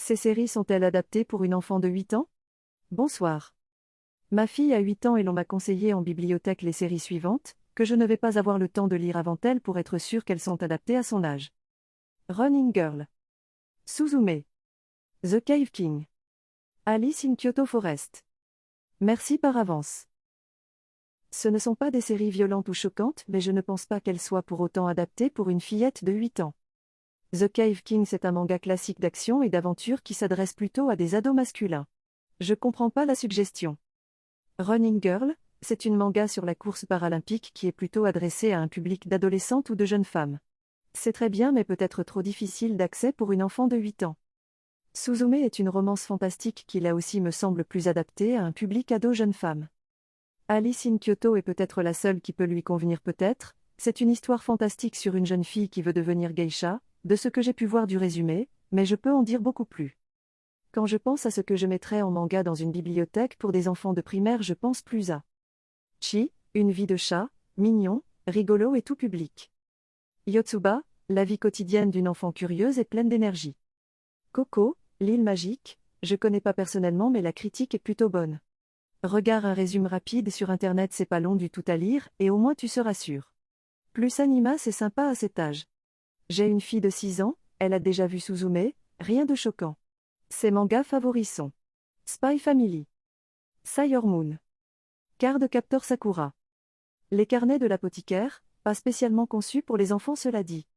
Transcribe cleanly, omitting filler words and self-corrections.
Ces séries sont-elles adaptées pour une enfant de 8 ans? Bonsoir. Ma fille a 8 ans et l'on m'a conseillé en bibliothèque les séries suivantes, que je ne vais pas avoir le temps de lire avant elle pour être sûre qu'elles sont adaptées à son âge. Running Girl. Suzume. The Cave King. Alice in Kyoto Forest. Merci par avance. Ce ne sont pas des séries violentes ou choquantes, mais je ne pense pas qu'elles soient pour autant adaptées pour une fillette de 8 ans. The Cave King, c'est un manga classique d'action et d'aventure qui s'adresse plutôt à des ados masculins. Je comprends pas la suggestion. Running Girl, c'est une manga sur la course paralympique qui est plutôt adressée à un public d'adolescentes ou de jeunes femmes. C'est très bien mais peut-être trop difficile d'accès pour une enfant de 8 ans. Suzume est une romance fantastique qui là aussi me semble plus adaptée à un public ado-jeune femme. Alice in Kyoto est peut-être la seule qui peut lui convenir peut-être, c'est une histoire fantastique sur une jeune fille qui veut devenir geisha, de ce que j'ai pu voir du résumé, mais je peux en dire beaucoup plus. Quand je pense à ce que je mettrais en manga dans une bibliothèque pour des enfants de primaire, je pense plus à Chi, une vie de chat, mignon, rigolo et tout public. Yotsuba, la vie quotidienne d'une enfant curieuse et pleine d'énergie. Coco, l'île magique, je connais pas personnellement mais la critique est plutôt bonne. Regarde un résumé rapide sur internet, c'est pas long du tout à lire et au moins tu seras sûr. Plus Anima, c'est sympa à cet âge. J'ai une fille de 6 ans, elle a déjà vu Suzume, rien de choquant. Ses mangas favoris sont Spy Family, Sailor Moon, Card Captor Sakura. Les carnets de l'apothicaire, pas spécialement conçus pour les enfants cela dit.